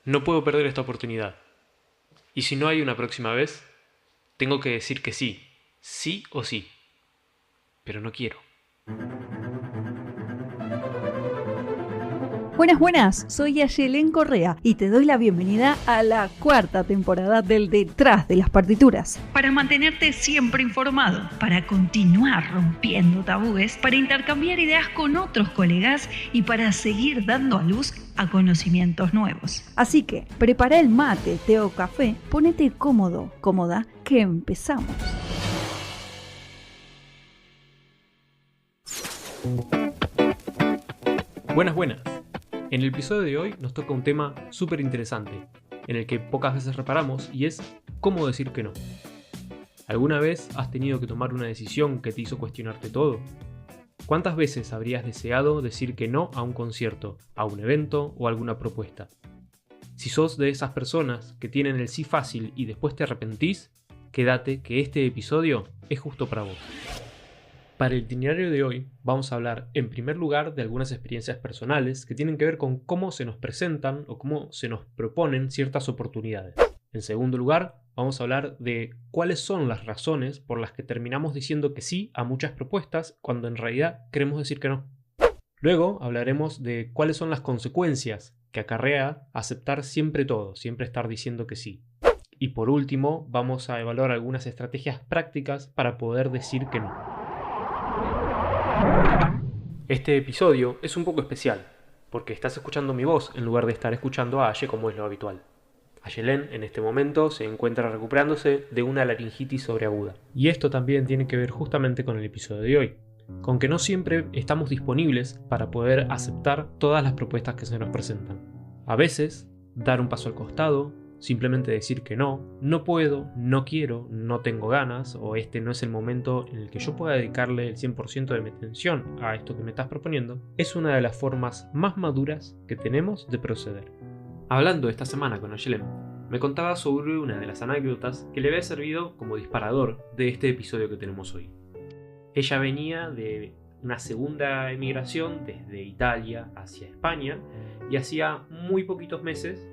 No puedo perder esta oportunidad. Y si no hay una próxima vez, tengo que decir que sí, sí o sí. Pero no quiero. Buenas, buenas, soy Ayelen Correa y te doy la bienvenida a la cuarta temporada del Detrás de las Partituras. Para mantenerte siempre informado, para continuar rompiendo tabúes, para intercambiar ideas con otros colegas y para seguir dando a luz a conocimientos nuevos. Así que prepara el mate, té o café, ponete cómodo, cómoda, que empezamos. Buenas, buenas. En el episodio de hoy nos toca un tema súper interesante, en el que pocas veces reparamos, y es cómo decir que no. ¿Alguna vez has tenido que tomar una decisión que te hizo cuestionarte todo? ¿Cuántas veces habrías deseado decir que no a un concierto, a un evento o a alguna propuesta? Si sos de esas personas que tienen el sí fácil y después te arrepentís, quédate que este episodio es justo para vos. Para el itinerario de hoy vamos a hablar en primer lugar de algunas experiencias personales que tienen que ver con cómo se nos presentan o cómo se nos proponen ciertas oportunidades. En segundo lugar, vamos a hablar de cuáles son las razones por las que terminamos diciendo que sí a muchas propuestas cuando en realidad queremos decir que no. Luego hablaremos de cuáles son las consecuencias que acarrea aceptar siempre todo, siempre estar diciendo que sí. Y por último, vamos a evaluar algunas estrategias prácticas para poder decir que no. Este episodio es un poco especial, porque estás escuchando mi voz en lugar de estar escuchando a Aye como es lo habitual. Ayelen en este momento se encuentra recuperándose de una laringitis sobreaguda. Y esto también tiene que ver justamente con el episodio de hoy, con que no siempre estamos disponibles para poder aceptar todas las propuestas que se nos presentan. A veces, dar un paso al costado, simplemente decir que no puedo, no quiero, no tengo ganas, o este no es el momento en el que yo pueda dedicarle el 100% de mi atención a esto que me estás proponiendo, es una de las formas más maduras que tenemos de proceder. Hablando esta semana con Ayelen, me contaba sobre una de las anécdotas que le había servido como disparador de este episodio que tenemos hoy. Ella venía de una segunda emigración desde Italia hacia España y hacía muy poquitos meses,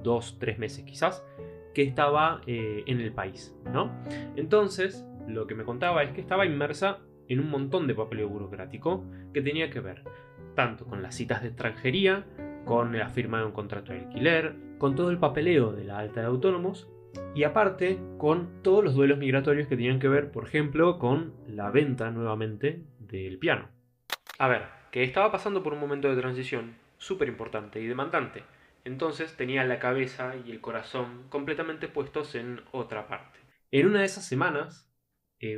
2-3 meses quizás, que estaba en el país, ¿no? Entonces, lo que me contaba es que estaba inmersa en un montón de papeleo burocrático que tenía que ver tanto con las citas de extranjería, con la firma de un contrato de alquiler, con todo el papeleo de la alta de autónomos y aparte con todos los duelos migratorios que tenían que ver, por ejemplo, con la venta nuevamente del piano. A ver, que estaba pasando por un momento de transición súper importante y demandante. Entonces tenía la cabeza y el corazón completamente puestos en otra parte. En una de esas semanas,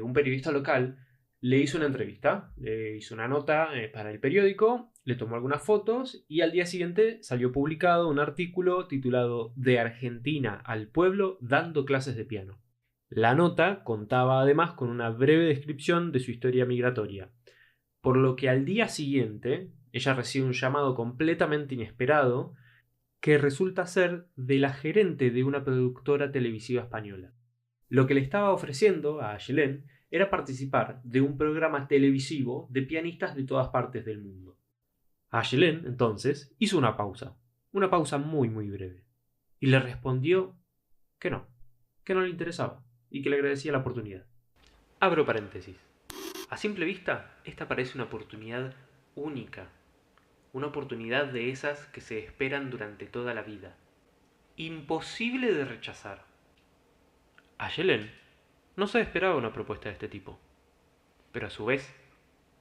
un periodista local le hizo una entrevista, le hizo una nota para el periódico, le tomó algunas fotos y al día siguiente salió publicado un artículo titulado "De Argentina al pueblo dando clases de piano". La nota contaba además con una breve descripción de su historia migratoria, por lo que al día siguiente ella recibe un llamado completamente inesperado que resulta ser de la gerente de una productora televisiva española. Lo que le estaba ofreciendo a Ayelen era participar de un programa televisivo de pianistas de todas partes del mundo. Ayelen, entonces, hizo una pausa muy breve, y le respondió que no le interesaba, y que le agradecía la oportunidad. Abro paréntesis. A simple vista, esta parece una oportunidad única. Una oportunidad de esas que se esperan durante toda la vida. Imposible de rechazar. Ayelen no se esperaba una propuesta de este tipo. Pero a su vez,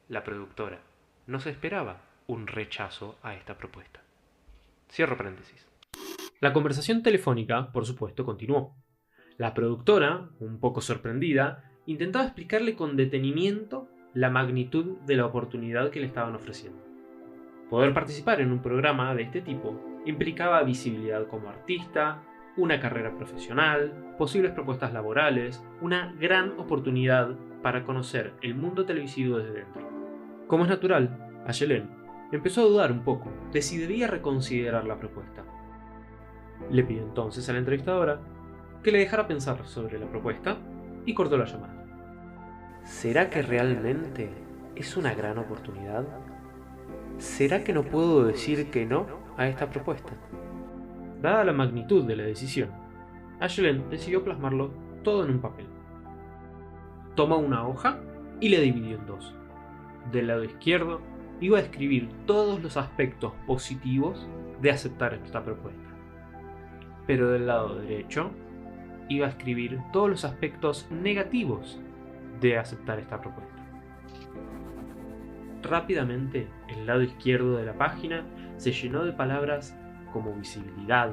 la productora no se esperaba un rechazo a esta propuesta. Cierro paréntesis. La conversación telefónica, por supuesto, continuó. La productora, un poco sorprendida, intentaba explicarle con detenimiento la magnitud de la oportunidad que le estaban ofreciendo. Poder participar en un programa de este tipo implicaba visibilidad como artista, una carrera profesional, posibles propuestas laborales, una gran oportunidad para conocer el mundo televisivo desde dentro. Como es natural, Ayelen empezó a dudar un poco de si debía reconsiderar la propuesta. Le pidió entonces a la entrevistadora que le dejara pensar sobre la propuesta y cortó la llamada. ¿Será que realmente es una gran oportunidad? ¿Será que no puedo decir que no a esta propuesta? Dada la magnitud de la decisión, Ayelen decidió plasmarlo todo en un papel. Tomó una hoja y la dividió en dos. Del lado izquierdo iba a escribir todos los aspectos positivos de aceptar esta propuesta. Pero del lado derecho iba a escribir todos los aspectos negativos de aceptar esta propuesta. Rápidamente, el lado izquierdo de la página se llenó de palabras como visibilidad,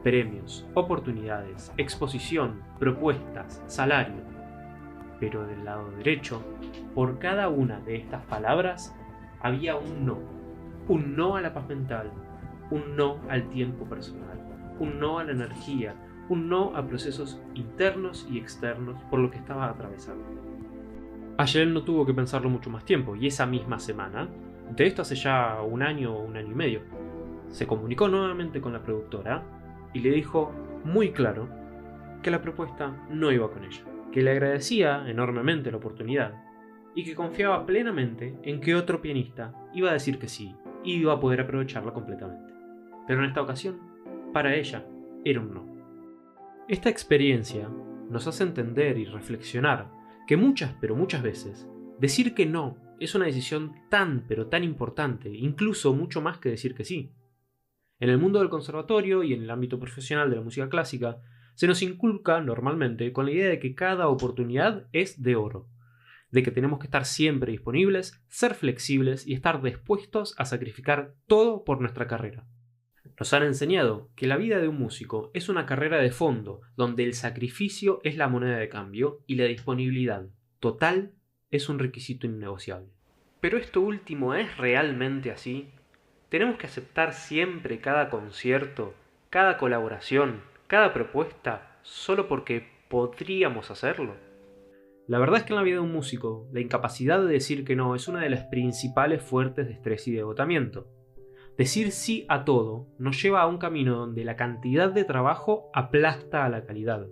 premios, oportunidades, exposición, propuestas, salario. Pero del lado derecho, por cada una de estas palabras había un no a la paz mental, un no al tiempo personal, un no a la energía, un no a procesos internos y externos por lo que estaba atravesando. Ayelen no tuvo que pensarlo mucho más tiempo, y esa misma semana, de esto hace ya un año o un año y medio, se comunicó nuevamente con la productora y le dijo muy claro que la propuesta no iba con ella, que le agradecía enormemente la oportunidad y que confiaba plenamente en que otro pianista iba a decir que sí y iba a poder aprovecharla completamente. Pero en esta ocasión, para ella, era un no. Esta experiencia nos hace entender y reflexionar que muchas veces decir que no es una decisión tan importante, incluso mucho más que decir que sí. En el mundo del conservatorio y en el ámbito profesional de la música clásica, se nos inculca normalmente con la idea de que cada oportunidad es de oro, de que tenemos que estar siempre disponibles, ser flexibles y estar dispuestos a sacrificar todo por nuestra carrera. Nos han enseñado que la vida de un músico es una carrera de fondo, donde el sacrificio es la moneda de cambio y la disponibilidad total es un requisito innegociable. ¿Pero esto último es realmente así? ¿Tenemos que aceptar siempre cada concierto, cada colaboración, cada propuesta, solo porque podríamos hacerlo? La verdad es que en la vida de un músico, la incapacidad de decir que no es una de las principales fuentes de estrés y de agotamiento. Decir sí a todo nos lleva a un camino donde la cantidad de trabajo aplasta a la calidad,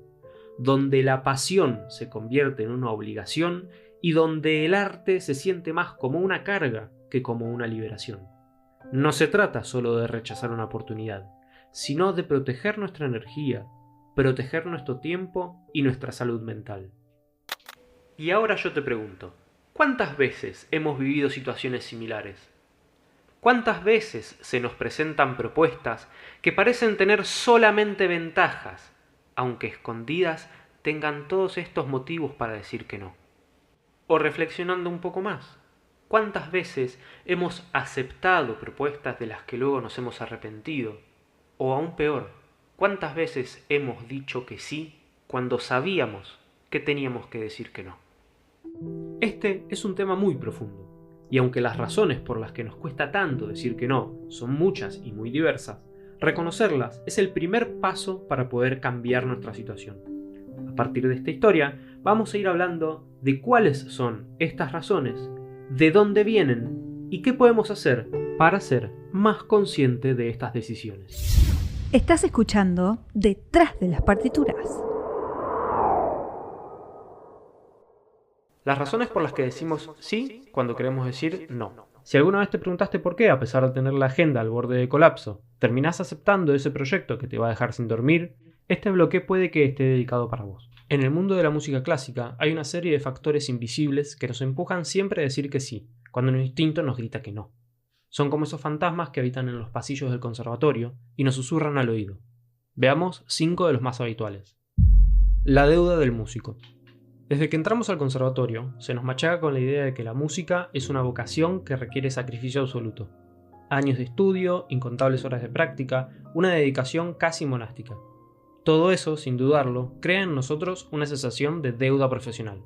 donde la pasión se convierte en una obligación y donde el arte se siente más como una carga que como una liberación. No se trata solo de rechazar una oportunidad, sino de proteger nuestra energía, proteger nuestro tiempo y nuestra salud mental. Y ahora yo te pregunto, ¿cuántas veces hemos vivido situaciones similares? ¿Cuántas veces se nos presentan propuestas que parecen tener solamente ventajas, aunque escondidas tengan todos estos motivos para decir que no? O reflexionando un poco más, ¿cuántas veces hemos aceptado propuestas de las que luego nos hemos arrepentido? O aún peor, ¿cuántas veces hemos dicho que sí cuando sabíamos que teníamos que decir que no? Este es un tema muy profundo. Y aunque las razones por las que nos cuesta tanto decir que no son muchas y muy diversas, reconocerlas es el primer paso para poder cambiar nuestra situación. A partir de esta historia, vamos a ir hablando de cuáles son estas razones, de dónde vienen y qué podemos hacer para ser más consciente de estas decisiones. Estás escuchando Detrás de las Partituras. Las razones por las que decimos sí cuando queremos decir no. Si alguna vez te preguntaste por qué, a pesar de tener la agenda al borde de colapso, terminás aceptando ese proyecto que te va a dejar sin dormir, este bloque puede que esté dedicado para vos. En el mundo de la música clásica hay una serie de factores invisibles que nos empujan siempre a decir que sí, cuando nuestro instinto nos grita que no. Son como esos fantasmas que habitan en los pasillos del conservatorio y nos susurran al oído. Veamos 5 de los más habituales. La deuda del músico. Desde que entramos al conservatorio, se nos machaca con la idea de que la música es una vocación que requiere sacrificio absoluto. Años de estudio, incontables horas de práctica, una dedicación casi monástica. Todo eso, sin dudarlo, crea en nosotros una sensación de deuda profesional.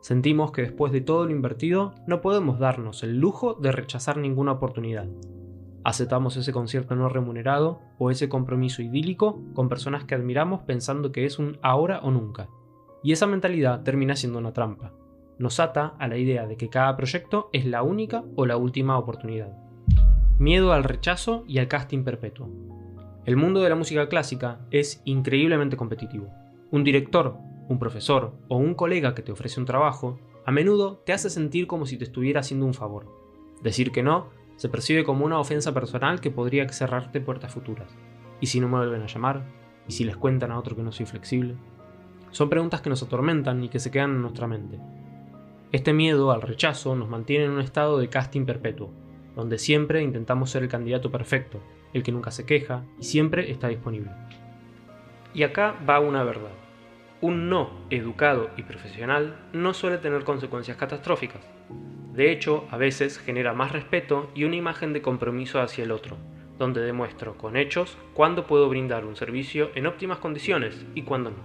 Sentimos que después de todo lo invertido, no podemos darnos el lujo de rechazar ninguna oportunidad. Aceptamos ese concierto no remunerado o ese compromiso idílico con personas que admiramos pensando que es un ahora o nunca. Y esa mentalidad termina siendo una trampa. Nos ata a la idea de que cada proyecto es la única o la última oportunidad. Miedo al rechazo y al casting perpetuo. El mundo de la música clásica es increíblemente competitivo. Un director, un profesor o un colega que te ofrece un trabajo, a menudo te hace sentir como si te estuviera haciendo un favor. Decir que no se percibe como una ofensa personal que podría cerrarte puertas futuras. ¿Y si no me vuelven a llamar? ¿Y si les cuentan a otro que no soy flexible? Son preguntas que nos atormentan y que se quedan en nuestra mente. Este miedo al rechazo nos mantiene en un estado de casting perpetuo, donde siempre intentamos ser el candidato perfecto, el que nunca se queja y siempre está disponible. Y acá va una verdad. Un no educado y profesional no suele tener consecuencias catastróficas. De hecho, a veces genera más respeto y una imagen de compromiso hacia el otro, donde demuestro con hechos cuándo puedo brindar un servicio en óptimas condiciones y cuándo no.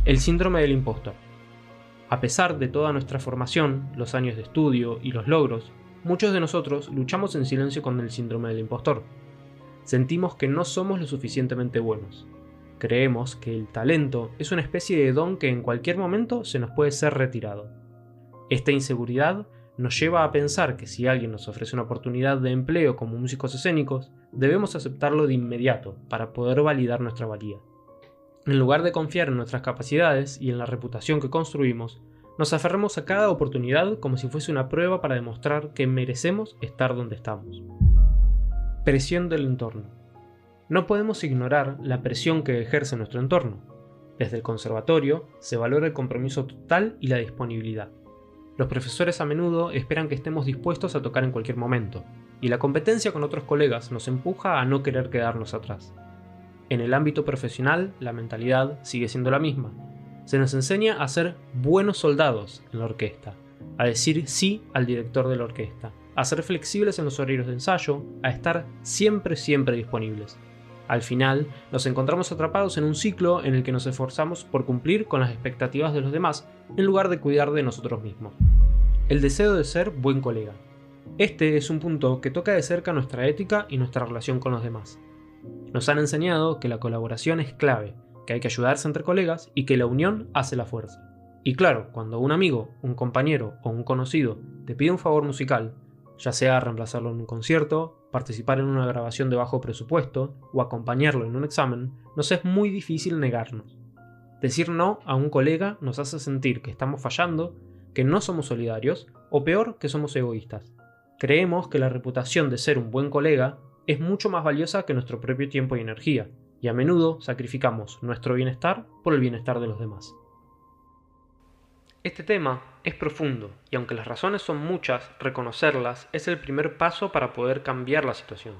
El síndrome del impostor. A pesar de toda nuestra formación, los años de estudio y los logros, muchos de nosotros luchamos en silencio con el síndrome del impostor. Sentimos que no somos lo suficientemente buenos. Creemos que el talento es una especie de don que en cualquier momento se nos puede ser retirado. Esta inseguridad nos lleva a pensar que si alguien nos ofrece una oportunidad de empleo como músicos escénicos, debemos aceptarlo de inmediato para poder validar nuestra valía. En lugar de confiar en nuestras capacidades y en la reputación que construimos, nos aferramos a cada oportunidad como si fuese una prueba para demostrar que merecemos estar donde estamos. Presión del entorno. No podemos ignorar la presión que ejerce nuestro entorno. Desde el conservatorio se valora el compromiso total y la disponibilidad. Los profesores a menudo esperan que estemos dispuestos a tocar en cualquier momento, y la competencia con otros colegas nos empuja a no querer quedarnos atrás. En el ámbito profesional, la mentalidad sigue siendo la misma. Se nos enseña a ser buenos soldados en la orquesta, a decir sí al director de la orquesta, a ser flexibles en los horarios de ensayo, a estar siempre disponibles. Al final, nos encontramos atrapados en un ciclo en el que nos esforzamos por cumplir con las expectativas de los demás, en lugar de cuidar de nosotros mismos. El deseo de ser buen colega. Este es un punto que toca de cerca nuestra ética y nuestra relación con los demás. Nos han enseñado que la colaboración es clave, que hay que ayudarse entre colegas y que la unión hace la fuerza. Y claro, cuando un amigo, un compañero o un conocido te pide un favor musical, ya sea reemplazarlo en un concierto, participar en una grabación de bajo presupuesto o acompañarlo en un examen, nos es muy difícil negarnos. Decir no a un colega nos hace sentir que estamos fallando, que no somos solidarios o peor, que somos egoístas. Creemos que la reputación de ser un buen colega es mucho más valiosa que nuestro propio tiempo y energía, y a menudo sacrificamos nuestro bienestar por el bienestar de los demás. Este tema es profundo, y aunque las razones son muchas, reconocerlas es el primer paso para poder cambiar la situación.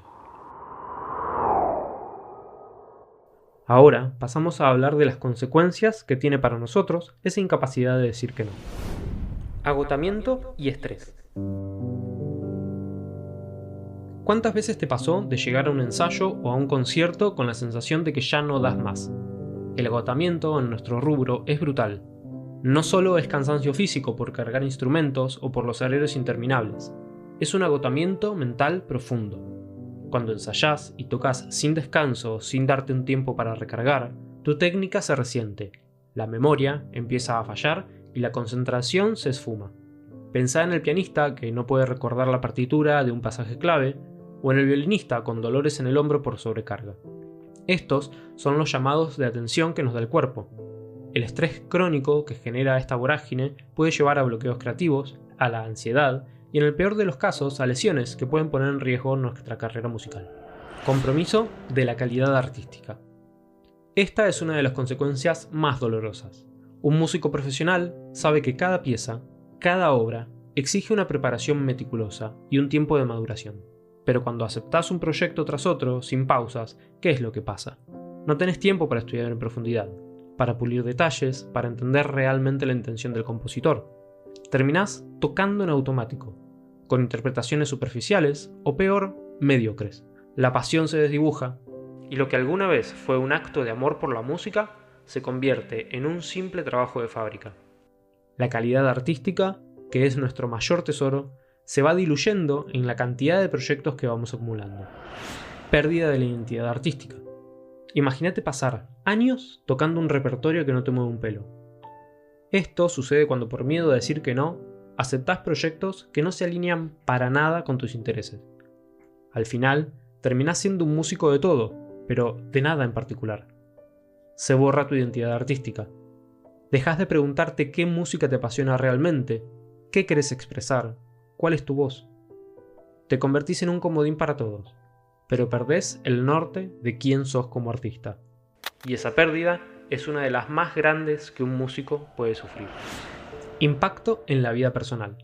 Ahora pasamos a hablar de las consecuencias que tiene para nosotros esa incapacidad de decir que no. Agotamiento y estrés. ¿Cuántas veces te pasó de llegar a un ensayo o a un concierto con la sensación de que ya no das más? El agotamiento en nuestro rubro es brutal. No solo es cansancio físico por cargar instrumentos o por los horarios interminables, es un agotamiento mental profundo. Cuando ensayás y tocas sin descanso, sin darte un tiempo para recargar, tu técnica se resiente, la memoria empieza a fallar y la concentración se esfuma. Pensá en el pianista que no puede recordar la partitura de un pasaje clave, o en el violinista con dolores en el hombro por sobrecarga. Estos son los llamados de atención que nos da el cuerpo. El estrés crónico que genera esta vorágine puede llevar a bloqueos creativos, a la ansiedad y en el peor de los casos a lesiones que pueden poner en riesgo nuestra carrera musical. Compromiso de la calidad artística. Esta es una de las consecuencias más dolorosas. Un músico profesional sabe que cada pieza, cada obra, exige una preparación meticulosa y un tiempo de maduración. Pero cuando aceptás un proyecto tras otro, sin pausas, ¿qué es lo que pasa? No tenés tiempo para estudiar en profundidad, para pulir detalles, para entender realmente la intención del compositor. Terminás tocando en automático, con interpretaciones superficiales o peor, mediocres. La pasión se desdibuja y lo que alguna vez fue un acto de amor por la música se convierte en un simple trabajo de fábrica. La calidad artística, que es nuestro mayor tesoro, se va diluyendo en la cantidad de proyectos que vamos acumulando. Pérdida de la identidad artística. Imagínate pasar años tocando un repertorio que no te mueve un pelo. Esto sucede cuando por miedo a decir que no, aceptás proyectos que no se alinean para nada con tus intereses. Al final, terminás siendo un músico de todo, pero de nada en particular. Se borra tu identidad artística. Dejás de preguntarte qué música te apasiona realmente, qué querés expresar, cuál es tu voz. Te convertís en un comodín para todos. pero perdés el norte de quién sos como artista. Y esa pérdida es una de las más grandes que un músico puede sufrir. Impacto en la vida personal.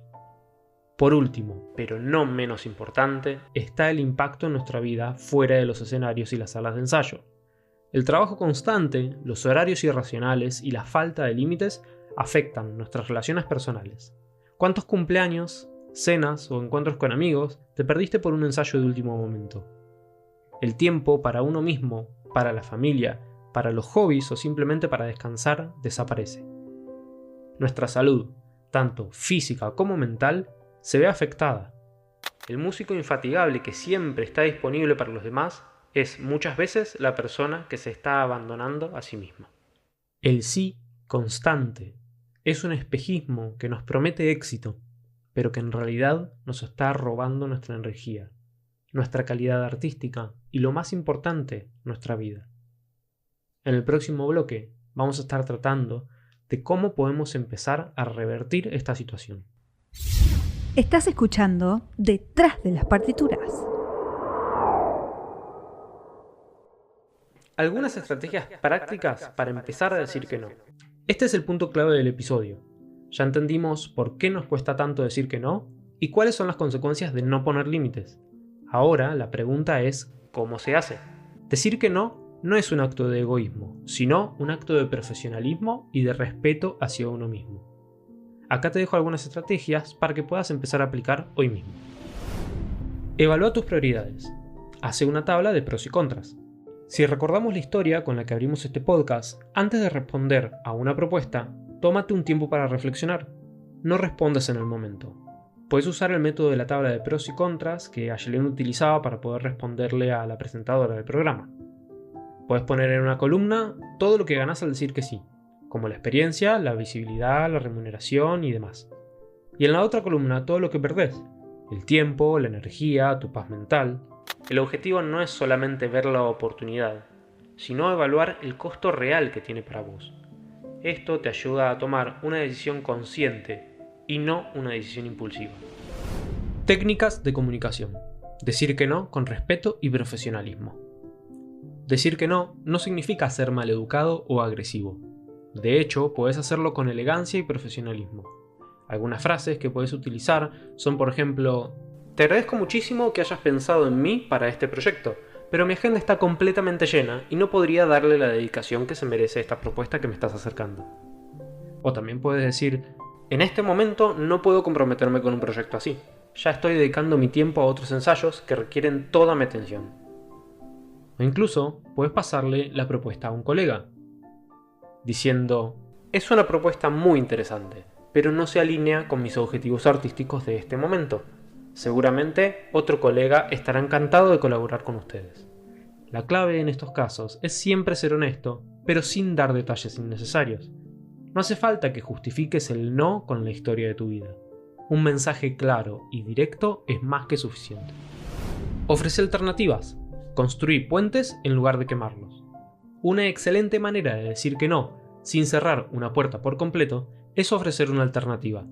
Por último, pero no menos importante, está el impacto en nuestra vida fuera de los escenarios y las salas de ensayo. El trabajo constante, los horarios irracionales y la falta de límites afectan nuestras relaciones personales. ¿Cuántos cumpleaños, cenas o encuentros con amigos te perdiste por un ensayo de último momento? El tiempo para uno mismo, para la familia, para los hobbies o simplemente para descansar desaparece. Nuestra salud, tanto física como mental, se ve afectada. El músico infatigable que siempre está disponible para los demás es muchas veces la persona que se está abandonando a sí misma. El sí constante es un espejismo que nos promete éxito, pero que en realidad nos está robando nuestra energía, nuestra calidad artística y, lo más importante, nuestra vida. En el próximo bloque vamos a estar tratando de cómo podemos empezar a revertir esta situación. Estás escuchando Detrás de las Partituras. Algunas estrategias prácticas para empezar a decir que no. Este es el punto clave del episodio. Ya entendimos por qué nos cuesta tanto decir que no y cuáles son las consecuencias de no poner límites. Ahora la pregunta es ¿cómo se hace? Decir que no es un acto de egoísmo, sino un acto de profesionalismo y de respeto hacia uno mismo. Acá te dejo algunas estrategias para que puedas empezar a aplicar hoy mismo. Evalúa tus prioridades. Hace una tabla de pros y contras. Si recordamos la historia con la que abrimos este podcast, antes de responder a una propuesta, tómate un tiempo para reflexionar. No respondas en el momento. Puedes usar el método de la tabla de pros y contras que Ayelen utilizaba para poder responderle a la presentadora del programa. Puedes poner en una columna todo lo que ganas al decir que sí, como la experiencia, la visibilidad, la remuneración y demás. Y en la otra columna todo lo que perdés, el tiempo, la energía, tu paz mental. El objetivo no es solamente ver la oportunidad, sino evaluar el costo real que tiene para vos. Esto te ayuda a tomar una decisión consciente y no una decisión impulsiva. Técnicas de comunicación. Decir que no con respeto y profesionalismo. Decir que no significa ser maleducado o agresivo. De hecho, puedes hacerlo con elegancia y profesionalismo. Algunas frases que puedes utilizar son, por ejemplo: te agradezco muchísimo que hayas pensado en mí para este proyecto, pero mi agenda está completamente llena y no podría darle la dedicación que se merece esta propuesta que me estás acercando. O también puedes decir: en este momento no puedo comprometerme con un proyecto así. Ya estoy dedicando mi tiempo a otros ensayos que requieren toda mi atención. O incluso puedes pasarle la propuesta a un colega, diciendo: es una propuesta muy interesante, pero no se alinea con mis objetivos artísticos de este momento. Seguramente otro colega estará encantado de colaborar con ustedes. La clave en estos casos es siempre ser honesto, pero sin dar detalles innecesarios. No hace falta que justifiques el no con la historia de tu vida. Un mensaje claro y directo es más que suficiente. Ofrece alternativas. Construí puentes en lugar de quemarlos. Una excelente manera de decir que no, sin cerrar una puerta por completo, es ofrecer una alternativa.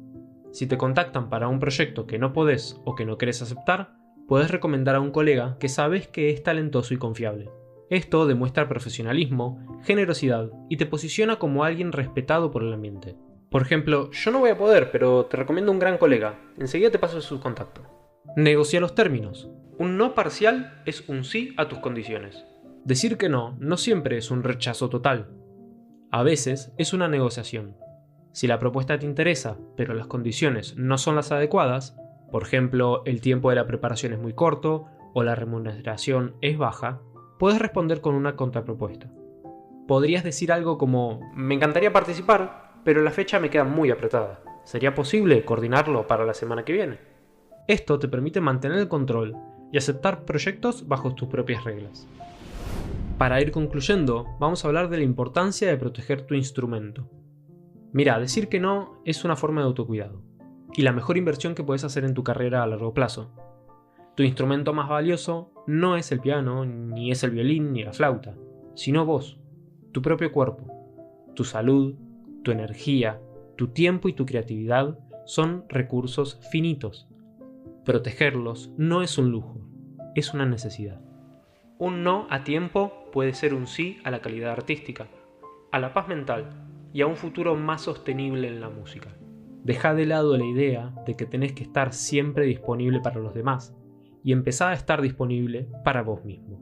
Si te contactan para un proyecto que no podés o que no querés aceptar, puedes recomendar a un colega que sabes que es talentoso y confiable. Esto demuestra profesionalismo, generosidad y te posiciona como alguien respetado por el ambiente. Por ejemplo, yo no voy a poder, pero te recomiendo un gran colega. Enseguida te paso su contacto. Negocia los términos. Un no parcial es un sí a tus condiciones. Decir que no siempre es un rechazo total. A veces es una negociación. Si la propuesta te interesa, pero las condiciones no son las adecuadas, por ejemplo, el tiempo de la preparación es muy corto o la remuneración es baja, puedes responder con una contrapropuesta. Podrías decir algo como: me encantaría participar, pero la fecha me queda muy apretada. ¿Sería posible coordinarlo para la semana que viene? Esto te permite mantener el control y aceptar proyectos bajo tus propias reglas. Para ir concluyendo, vamos a hablar de la importancia de proteger tu instrumento. Mira, decir que no es una forma de autocuidado y la mejor inversión que puedes hacer en tu carrera a largo plazo. Tu instrumento más valioso no es el piano, ni es el violín, ni la flauta, sino vos, tu propio cuerpo. Tu salud, tu energía, tu tiempo y tu creatividad son recursos finitos. Protegerlos no es un lujo, es una necesidad. Un no a tiempo puede ser un sí a la calidad artística, a la paz mental y a un futuro más sostenible en la música. Deja de lado la idea de que tenés que estar siempre disponible para los demás y empezá a estar disponible para vos mismo.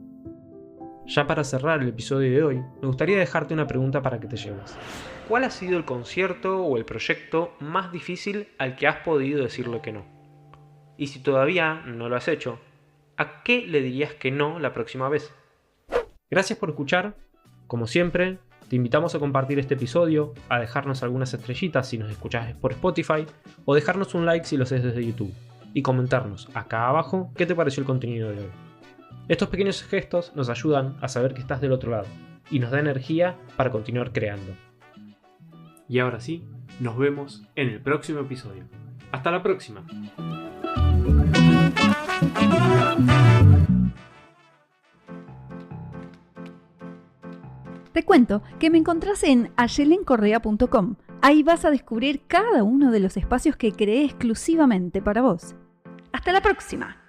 Ya para cerrar el episodio de hoy, me gustaría dejarte una pregunta para que te lleves. ¿Cuál ha sido el concierto o el proyecto más difícil al que has podido decirle que no? Y si todavía no lo has hecho, ¿a qué le dirías que no la próxima vez? Gracias por escuchar. Como siempre, te invitamos a compartir este episodio, a dejarnos algunas estrellitas si nos escuchás por Spotify, o dejarnos un like si lo haces desde YouTube, y comentarnos acá abajo qué te pareció el contenido de hoy. Estos pequeños gestos nos ayudan a saber que estás del otro lado, y nos da energía para continuar creando. Y ahora sí, nos vemos en el próximo episodio. ¡Hasta la próxima! Te cuento que me encontrás en ayelencorrea.com. Ahí vas a descubrir cada uno de los espacios que creé exclusivamente para vos. ¡Hasta la próxima!